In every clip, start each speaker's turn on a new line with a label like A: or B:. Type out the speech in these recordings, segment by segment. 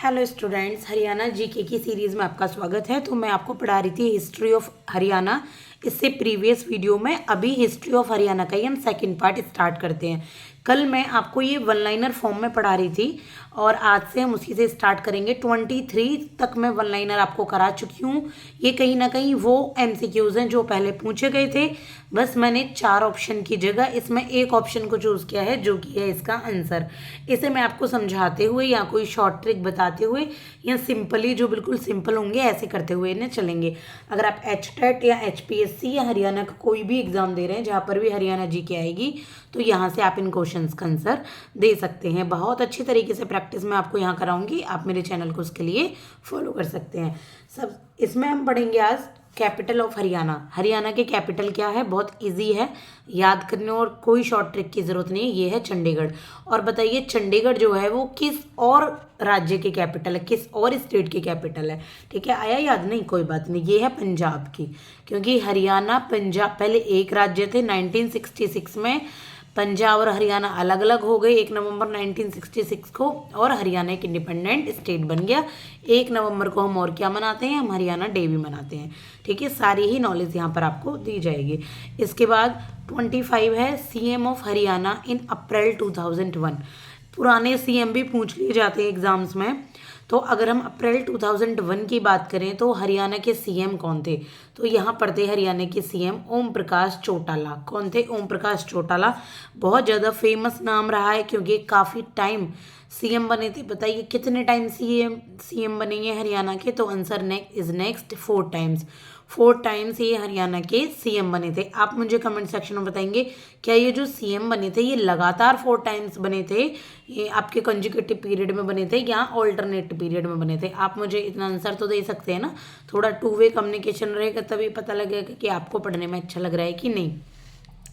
A: Hello students, Haryana GK की series में आपका स्वागत है। तो मैं आपको पढ़ा रही थी हिस्ट्री ऑफ हरियाणा। इससे प्रीवियस वीडियो में अभी हिस्ट्री ऑफ हरियाणा का ही हम सेकंड पार्ट स्टार्ट करते हैं। कल मैं आपको ये वन लाइनर फॉर्म में पढ़ा रही थी और आज से हम उसी से स्टार्ट करेंगे। 23 तक मैं वन लाइनर आपको करा चुकी हूँ। ये कहीं ना कहीं वो एमसीक्यूज़ हैं जो पहले पूछे गए थे। बस मैंने 4 ऑप्शन की जगह इसमें एक ऑप्शन को चूज़ किया है जो कि है इसका आंसर। इसे मैं आपको समझाते हुए या कोई शॉर्ट ट्रिक बताते हुए या सिंपली जो बिल्कुल सिंपल होंगे ऐसे करते हुए इन्हें चलेंगे। अगर आप HTET या HPSC या हरियाणा का कोई भी एग्जाम दे रहे हैं जहाँ पर भी हरियाणा जीके आएगी तो यहाँ से आप इन क्वेश्चंस का आंसर दे सकते हैं। बहुत अच्छी तरीके से प्रैक्टिस मैं आपको यहाँ कराऊंगी। आप मेरे चैनल को उसके लिए फॉलो कर सकते हैं। सब इसमें हम पढ़ेंगे आज कैपिटल ऑफ हरियाणा। हरियाणा के कैपिटल क्या है, बहुत इजी है याद करने और कोई शॉर्ट ट्रिक की ज़रूरत नहीं है। ये है चंडीगढ़। और बताइए चंडीगढ़ जो है वो किस और राज्य के कैपिटल है, किस और स्टेट की कैपिटल है। ठीक है, आया याद? नहीं, कोई बात नहीं, ये है पंजाब की। क्योंकि हरियाणा पंजाब पहले एक राज्य थे। 1966 में पंजाब और हरियाणा अलग अलग हो गए 1 नवंबर 1966 को, और हरियाणा एक इंडिपेंडेंट स्टेट बन गया। 1 नवंबर को हम और क्या मनाते हैं, हम हरियाणा डे भी मनाते हैं। ठीक है, सारी ही नॉलेज यहाँ पर आपको दी जाएगी। इसके बाद 25 है सीएम ऑफ हरियाणा इन अप्रैल 2001। पुराने सीएम भी पूछ लिए जाते हैं एग्जाम्स में। तो अगर हम अप्रैल 2001 की बात करें तो हरियाणा के सीएम कौन थे, तो यहाँ पर थे हरियाणा के सीएम ओम प्रकाश चौटाला। कौन थे? ओम प्रकाश चौटाला। बहुत ज़्यादा फेमस नाम रहा है क्योंकि काफ़ी टाइम सीएम बने थे। बताइए कितने टाइम सीएम बनेंगे हरियाणा के, तो आंसर नेक्स्ट 4 टाइम्स। 4 टाइम्स ये हरियाणा के सीएम बने थे। आप मुझे कमेंट सेक्शन में बताएंगे क्या ये जो सीएम बने थे ये लगातार 4 टाइम्स बने थे, ये आपके कंजिक्यूटिव पीरियड में बने थे या ऑल्टरनेट पीरियड में बने थे। आप मुझे इतना आंसर तो दे सकते हैं ना। थोड़ा 2 वे कम्युनिकेशन रहेगा तभी पता लगेगा कि आपको पढ़ने में अच्छा लग रहा है कि नहीं।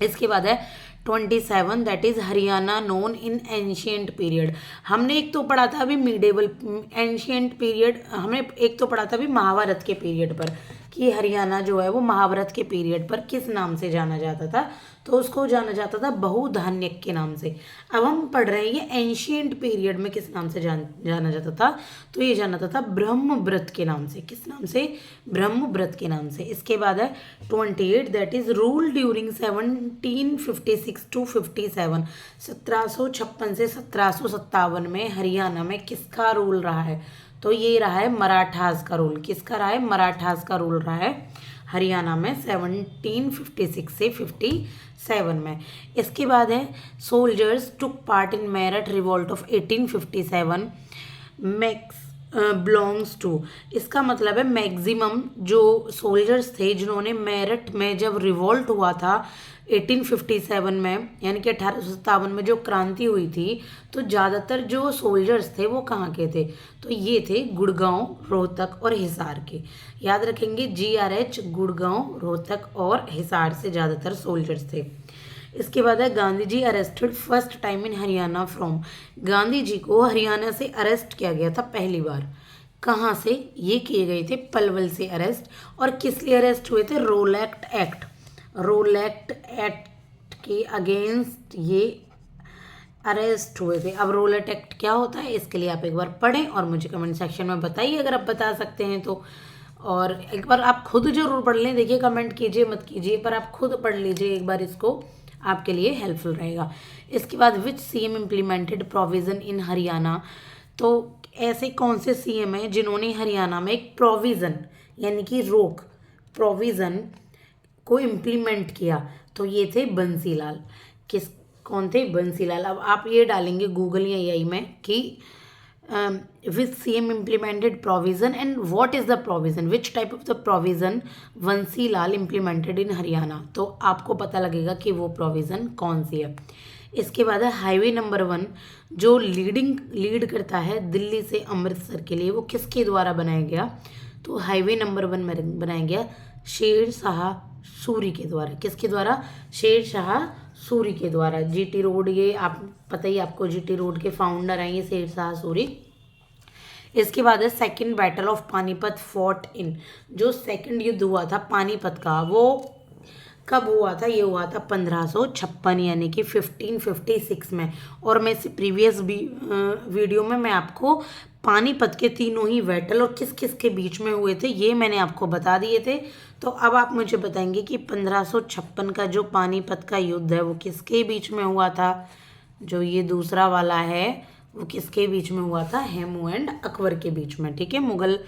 A: इसके बाद है 27, that is Haryana known in ancient period. हमने एक तो पढ़ा था अभी मिडेवल एंशियंट पीरियड, हमने एक तो पढ़ा था अभी महाभारत के पीरियड पर कि हरियाणा जो है वो महाभारत के पीरियड पर किस नाम से जाना जाता था, तो उसको जाना जाता था बहुधान्यक के नाम से। अब हम पढ़ रहे हैं ये एंशियंट पीरियड में किस नाम से जाना जाता था, तो ये जाना जाता था ब्रह्मव्रत के नाम से। किस नाम से? ब्रह्मव्रत के नाम से। इसके बाद है 28, that is rule during 1756 to 57। 1756 से 1757 में हरियाणा में किसका रूल रहा है, तो ये रहा है मराठास का रूल। किसका रहा है? मराठास का रूल रहा है हरियाणा में 1756 से 57 में। इसके बाद है soldiers took part in Meerut revolt of 1857 max belongs to. इसका मतलब है मैक्सिमम जो सोल्जर्स थे जिन्होंने मेरठ में जब रिवॉल्ट हुआ था 1857 में, यानी कि 1857 में जो क्रांति हुई थी, तो ज़्यादातर जो सोल्जर्स थे वो कहाँ के थे, तो ये थे गुड़गांव, रोहतक और हिसार के। याद रखेंगे GRH, गुड़गांव, रोहतक और हिसार से ज़्यादातर सोल्जर्स थे। इसके बाद है Gandhi ji arrested first time in Haryana from. Gandhi ji को हरियाणा से अरेस्ट किया गया था पहली बार। कहाँ से? ये किए गए थे पलवल से अरेस्ट। और किस लिए अरेस्ट हुए थे? रोलैक्ट एक्ट के अगेंस्ट ये अरेस्ट हुए थे। अब रोलैक्ट एक्ट क्या होता है इसके लिए आप एक बार पढ़ें और मुझे कमेंट सेक्शन में बताइए अगर आप बता सकते हैं तो। और एक बार आप खुद जरूर पढ़ लें। देखिए कमेंट कीजिए मत कीजिए, पर आप खुद पढ़ लीजिए एक बार, इसको आपके लिए हेल्पफुल रहेगा। इसके बाद which CM implemented provision in Haryana. तो ऐसे कौन से सीएम हैं जिन्होंने हरियाणा में एक प्रोविज़न यानी कि रोक प्रोविज़न को इम्प्लीमेंट किया, तो ये थे बंसीलाल। कौन थे? बंसीलाल। अब आप ये डालेंगे गूगल या AI में कि which CM implemented provision and what is the provision, which type of the provision Bansilal implemented in Haryana, तो आपको पता लगेगा कि वो प्रोविजन कौन सी है। इसके बाद है हाईवे नंबर 1 जो लीड करता है दिल्ली से अमृतसर के लिए, वो किसके द्वारा बनाया गया, तो हाईवे नंबर 1 में बनाया गया शेर शाह सूरी के द्वारा। किसके द्वारा? शेर शाह सूरी के द्वारा। GT रोड, ये आप पता ही आपको, GT रोड के फाउंडर हैं ये शेर शाह सूरी। इसके बाद है second battle of Panipat fought in. जो सेकंड युद्ध हुआ था पानीपत का वो कब हुआ था? ये हुआ था 1556 यानी कि 1556 में। और मैं इस प्रीवियस वीडियो में मैं आपको पानीपत के तीनों ही बैटल और किस किस के बीच में हुए थे ये मैंने आपको बता दिए थे। तो अब आप मुझे बताएंगे कि 1556 का जो पानीपत का युद्ध है वो किसके बीच में हुआ था? जो ये दूसरा वाला है वो किसके बीच में हुआ था? हेमू एंड अकबर के बीच में, ठीक है। मुगल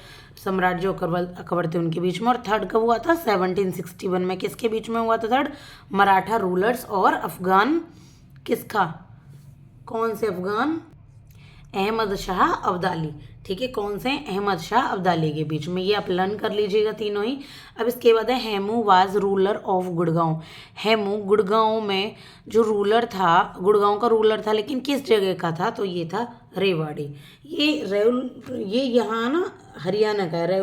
A: सम्राट जो अकबर थे उनके बीच में। और थर्ड कब हुआ था? 1761 में। किसके बीच में हुआ था थर्ड? मराठा रूलर्स और अफगान, किसका? कौन से अफगान? अहमद शाह अब्दाली, ठीक है। कौन से? अहमद शाह अब्दाली के बीच में। ये आप लर्न कर लीजिएगा तीनों ही। अब इसके बाद है Hemu was ruler of Gurgaon. Hemu Gurgaon में जो रूलर था, गुड़गांव का रूलर था, लेकिन किस जगह का था? तो ये था रेवाड़ी। ये यहाँ ना हरियाणा का है।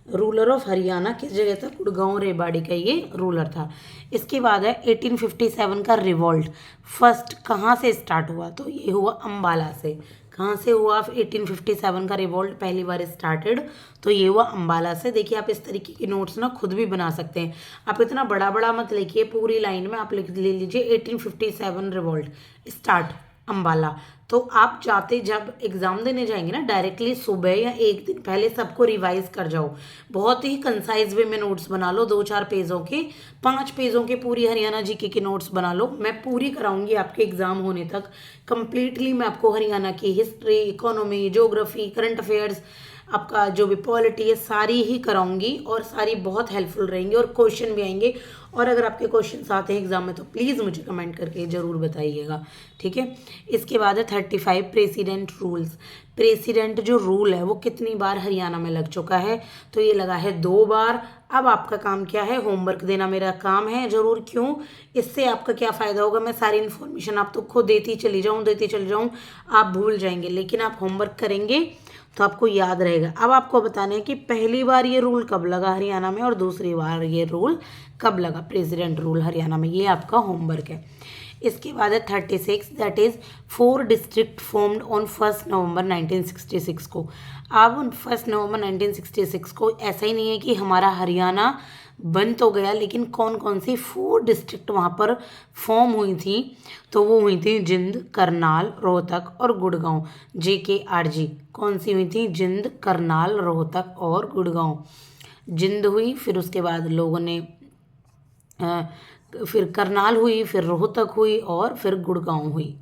A: रूलर ऑफ हरियाणा किस जगह था? गुड़गांव रेवाड़ी का ये रूलर था। इसके बाद है 1857 का रिवॉल्ट। फर्स्ट कहाँ से स्टार्ट हुआ? तो ये हुआ अंबाला से। कहाँ से हुआ 1857 का रिवॉल्ट पहली बार स्टार्टेड? तो ये हुआ अंबाला से। देखिए आप इस तरीके की नोट्स ना खुद भी बना सकते हैं। आप इतना बड़ा बड़ा मत लिखिए, पूरी लाइन में आप लिख ले लीजिए 1857 रिवॉल्ट स्टार्ट अंबाला। तो आप जाते जब एग्जाम देने जाएंगे ना, डायरेक्टली सुबह या एक दिन पहले सबको रिवाइज कर जाओ। बहुत ही कंसाइज वे में नोट्स बना लो, 2-4 पेजों के, 5 पेजों के पूरी हरियाणा जीके के नोट्स बना लो। मैं पूरी कराऊंगी आपके एग्जाम होने तक कंप्लीटली। मैं आपको हरियाणा की history, economy, geography, current affairs, आपका जो भी पॉलिटी है सारी ही कराऊंगी और सारी बहुत हेल्पफुल रहेंगी और क्वेश्चन भी आएंगे। और अगर आपके क्वेश्चन आते हैं एग्जाम में तो प्लीज़ मुझे कमेंट करके ज़रूर बताइएगा, ठीक है। इसके बाद है 35 प्रेसिडेंट रूल्स। प्रेसिडेंट जो रूल है वो कितनी बार हरियाणा में लग चुका है? तो ये लगा है 2 बार। अब आपका काम क्या है? होमवर्क देना मेरा काम है ज़रूर। क्यों? इससे आपका क्या फ़ायदा होगा? मैं सारी इन्फॉर्मेशन आप तो खुद देती चली जाऊँ, आप भूल जाएंगे, लेकिन आप होमवर्क करेंगे तो आपको याद रहेगा। अब आपको बताना है कि पहली बार ये रूल कब लगा हरियाणा में और दूसरी बार ये रूल कब लगा, प्रेसिडेंट रूल हरियाणा में। ये आपका होमवर्क है। इसके बाद है 36, that is 4 district formed on 1 नवंबर 1966 को। अब 1 नवंबर 1966 को ऐसा ही नहीं है कि हमारा हरियाणा बन तो गया, लेकिन कौन कौन सी 4 डिस्ट्रिक्ट वहाँ पर फॉर्म हुई थी? तो वो हुई थी जिंद, करनाल, रोहतक और गुड़गांव। JKRG कौन सी हुई थी? जिंद, करनाल, रोहतक और गुड़गांव। जिंद हुई, फिर उसके बाद लोगों ने फिर करनाल हुई, फिर रोहतक हुई और फिर गुड़गांव हुई,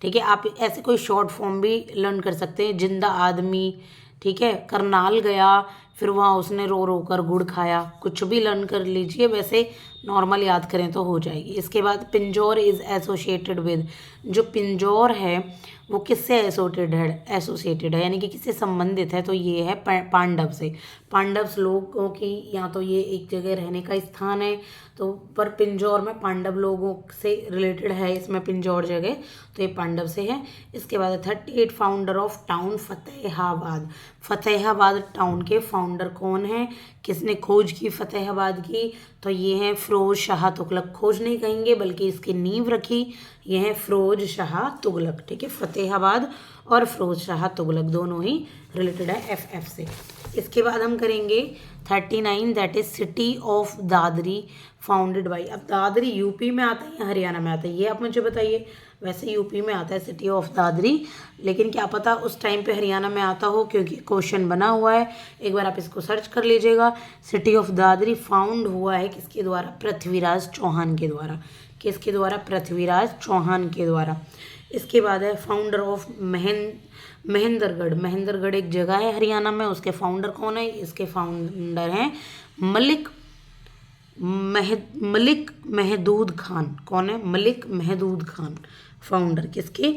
A: ठीक है। आप ऐसे कोई शॉर्ट फॉर्म भी लर्न कर सकते हैं। जिंदा आदमी, ठीक है, करनाल गया, फिर वहाँ उसने रो रो कर गुड़ खाया, कुछ भी लर्न कर लीजिए, वैसे नॉर्मल याद करें तो हो जाएगी। इसके बाद पिंजौर इज़ एसोसिएटेड विद। जो पिंजौर है वो किससे एसोसिएटेड है यानी कि किससे संबंधित है? तो ये है पांडव से। पांडव लोगों की यहाँ तो ये एक जगह रहने का स्थान है, तो पर पिंजौर में पांडव लोगों से रिलेटेड है इसमें पिंजौर जगह, तो ये पांडव से है। इसके बाद 38 founder of town Fatehabad. Fatehabad town के फाउंडर कौन है? किसने खोज की फतेहाबाद की? तो ये हैं फिरोज शाह तुगलक। खोज नहीं कहेंगे बल्कि इसकी नींव रखी, ये हैं फिरोज शाह तुगलक, ठीक है। फतेहाबाद और फिरोज शाह तुगलक दोनों ही रिलेटेड है FF से। इसके बाद हम करेंगे 39, that is city of Dadri founded by. अब दादरी यूपी में आता है या हरियाणा में आता है ये आप मुझे बताइए। वैसे यूपी में आता है सिटी ऑफ दादरी, लेकिन क्या पता उस टाइम पे हरियाणा में आता हो, क्योंकि क्वेश्चन बना हुआ है। एक बार आप इसको सर्च कर लीजिएगा। सिटी ऑफ दादरी फाउंड हुआ है किसके द्वारा? पृथ्वीराज चौहान के द्वारा। किसके द्वारा? पृथ्वीराज चौहान के द्वारा। इसके बाद है फाउंडर ऑफ महेंद्रगढ़। महेंद्रगढ़ एक जगह है हरियाणा में, उसके फाउंडर कौन है? इसके फाउंडर हैं मलिक महदूद खान। कौन है? मलिक महदूद खान, फाउंडर किसके?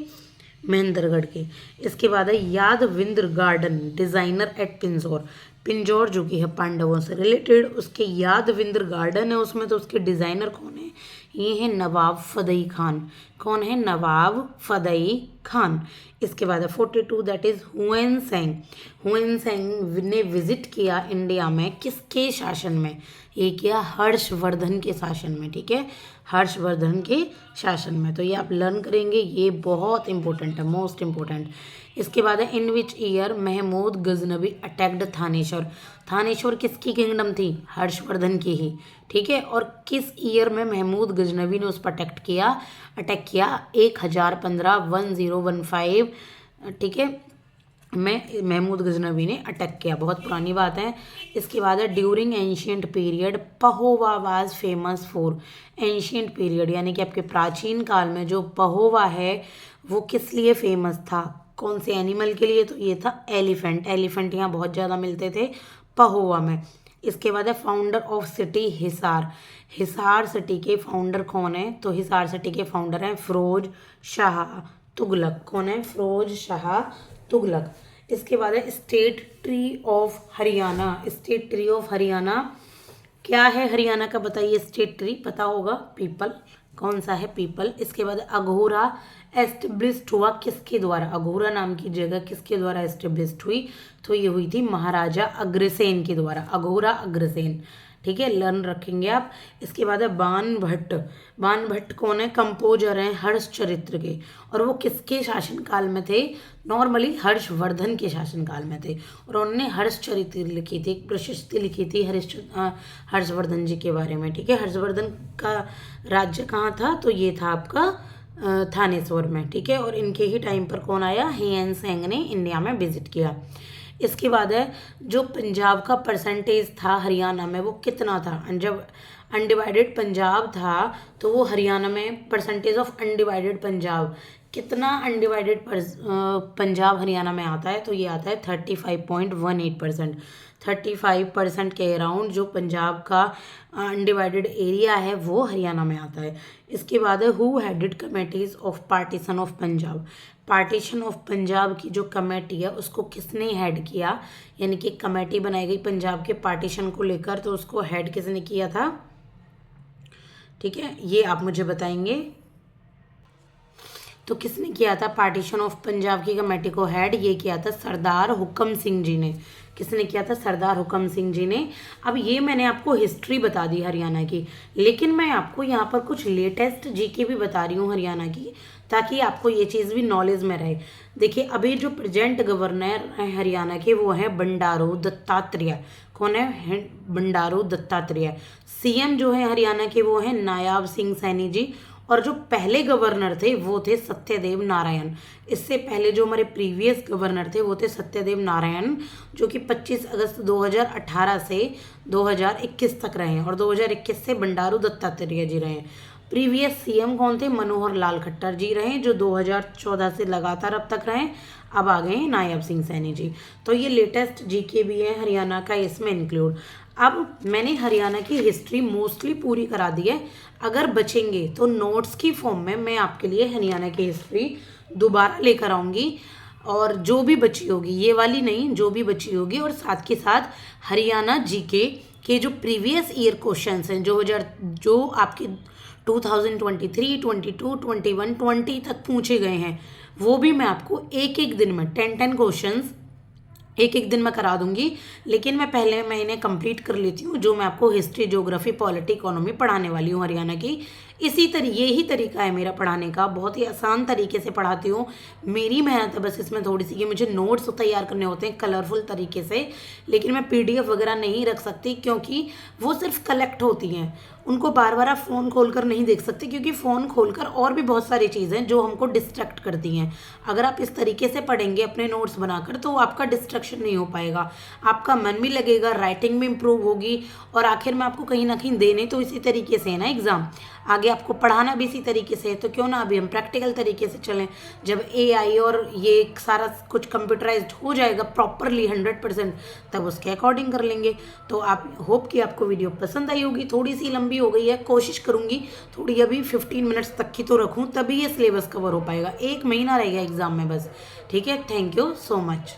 A: महेंद्रगढ़ के। इसके बाद है Yadavindra garden, designer at Pinjore. Pinjore जो कि है पांडवों से रिलेटेड, उसके यादविंद्र गार्डन है उसमें, तो उसके डिजाइनर कौन है? ये है नवाब फदई खान। कौन है? नवाब फदई खान। इसके बाद है 42, that is when Seng. When Seng ने विजिट किया इंडिया में किसके शासन में? ये किया हर्षवर्धन के शासन में, ठीक है, हर्षवर्धन के शासन में। तो ये आप लर्न करेंगे, ये बहुत इंपॉर्टेंट है, मोस्ट इंपॉर्टेंट। इसके बाद है in which year Mahmud Ghaznavi attacked Thaneshwar. Thaneshwar किसकी किंगडम थी? हर्षवर्धन की ही। ठीक है, और किस ईयर में महमूद गजनवी ने उस पर अटैक किया 1015 ठीक है में महमूद गजनवी ने अटैक किया। बहुत पुरानी बात है। इसके बाद है during ancient period Pehowa was famous for. Ancient period यानी कि आपके प्राचीन काल में जो पहोवा है वो किस लिए फेमस था? कौन से एनिमल के लिए? तो ये था एलिफेंट। एलिफेंट यहाँ बहुत ज़्यादा मिलते थे पहोवा में। इसके बाद है founder of city Hisar. Hisar city के फाउंडर कौन है? तो हिसार सिटी के फाउंडर हैं फिरोज शाह तुगलक। कौन है? फिरोज शाह तुगलक। इसके बाद है state tree of Haryana. State tree of Haryana क्या है? हरियाणा का बताइए। स्टेट ट्री पता होगा, पीपल। कौन सा है? पीपल। इसके बाद अघोरा एस्टेब्लिश्ड हुआ किसके द्वारा? अघोरा नाम की जगह किसके द्वारा एस्टेब्लिश्ड हुई? तो ये हुई थी महाराजा अग्रसेन के द्वारा। अघोरा अग्रसेन। ठीक है, लर्न रखेंगे आप। इसके बाद है बाण भट्ट। बाण भट्ट कौन है? कंपोजर हैं हर्षचरित्र के, और वो किसके शासनकाल में थे? नॉर्मली हर्षवर्धन के शासनकाल में थे, और उन्होंने हर्षचरित्र लिखी थी, एक प्रशस्ति लिखी थी हर्षवर्धन जी के बारे में। ठीक है, हर्षवर्धन का राज्य कहाँ था? तो ये था आपका थानेश्वर में। ठीक है, और इनके ही टाइम पर कौन आया? हियन सेंग ने इंडिया में विजिट किया। इसके बाद है जो पंजाब का परसेंटेज था हरियाणा में वो कितना था? जब अनडिवाइडेड पंजाब था तो वो हरियाणा में परसेंटेज ऑफ अनडिवाइडेड पंजाब कितना? अनडिवाइडेड पंजाब हरियाणा में आता है तो ये आता है 35.18%। 35% के अराउंड जो पंजाब का अनडिवाइडेड एरिया है वो हरियाणा में आता है। इसके बाद है who headed committees of partition of Punjab. Partition of Punjab की जो कमेटी है उसको किसने हेड किया? यानी कि कमेटी बनाई गई पंजाब के पार्टीशन को लेकर, तो उसको हेड किसने किया था? ठीक है, ये आप मुझे बताएंगे। तो किसने किया था पार्टीशन ऑफ पंजाब की कमेटी को हेड? ये किया था सरदार हुक्म सिंह जी ने। किसने किया था? सरदार हुक्म सिंह जी ने। अब ये मैंने आपको हिस्ट्री बता दी हरियाणा की, लेकिन मैं आपको यहाँ पर कुछ लेटेस्ट जीके भी बता रही हूँ हरियाणा की, ताकि आपको ये चीज़ भी नॉलेज में रहे। देखिए, अभी जो प्रेजेंट गवर्नर है हरियाणा के वो है बंडारू दत्तात्रेय। कौन है? बंडारू दत्तात्रेय। सीएम जो है हरियाणा के वो है नायाब सिंह सैनी जी, और जो पहले गवर्नर थे वो थे सत्यदेव नारायण। इससे पहले जो हमारे प्रीवियस गवर्नर थे वो थे सत्यदेव नारायण, जो कि 25 अगस्त 2018 से 2021 तक रहे हैं, और 2021 से बंडारू दत्तात्रेय जी रहे हैं। प्रीवियस सीएम कौन थे? मनोहर लाल खट्टर जी रहे, जो 2014 से लगातार अब तक रहे। अब आ गए हैं नायब सिंह सैनी जी। तो ये लेटेस्ट जीके भी है हरियाणा का, इसमें इंक्लूड। अब मैंने हरियाणा की हिस्ट्री मोस्टली पूरी करा दी है। अगर बचेंगे तो नोट्स की फॉर्म में मैं आपके लिए हरियाणा की हिस्ट्री दोबारा लेकर आऊँगी, और जो भी बची होगी, ये वाली नहीं, जो भी बची होगी, और साथ के साथ हरियाणा जीके के जो प्रीवियस ईयर क्वेश्चंस हैं जो आपके 2023, 22, 21, 20 तक पूछे गए हैं, वो भी मैं आपको एक एक दिन में 10 क्वेश्चंस एक एक दिन में करा दूंगी। लेकिन मैं पहले इन्हें कंप्लीट कर लेती हूँ, जो मैं आपको हिस्ट्री, ज्योग्राफी, पॉलिटी, इकोनॉमी पढ़ाने वाली हूँ हरियाणा की। यही तरीका है मेरा पढ़ाने का, बहुत ही आसान तरीके से पढ़ाती हूँ। मेरी मेहनत है बस इसमें थोड़ी सी कि मुझे नोट्स तैयार करने होते हैं कलरफुल तरीके से, लेकिन मैं पीडीएफ वगैरह नहीं रख सकती, क्योंकि वो सिर्फ कलेक्ट होती हैं, उनको बार बार आप फ़ोन खोलकर नहीं देख सकते, क्योंकि फ़ोन खोलकर और भी बहुत सारी चीज़ें जो हमको डिस्ट्रैक्ट करती हैं। अगर आप इस तरीके से पढ़ेंगे अपने नोट्स बनाकर, तो आपका डिस्ट्रैक्शन नहीं हो पाएगा, आपका मन भी लगेगा, राइटिंग भी इम्प्रूव होगी, और आखिर में आपको कहीं ना कहीं देने तो इसी तरीके से है ना एग्ज़ाम, आगे आपको पढ़ाना भी इसी तरीके से है। तो क्यों ना अभी हम प्रैक्टिकल तरीके से चलें। जब एआई और ये सारा कुछ कंप्यूटराइज्ड हो जाएगा प्रॉपरली 100%, तब उसके अकॉर्डिंग कर लेंगे। तो आप होप कि आपको वीडियो पसंद आई होगी। थोड़ी सी लंबी हो गई है, कोशिश करूँगी थोड़ी अभी 15 मिनट्स तक की तो रखूँ, तभी ये सिलेबस कवर हो पाएगा। 1 महीना रहेगा एग्ज़ाम में बस। ठीक है, थैंक यू सो मच।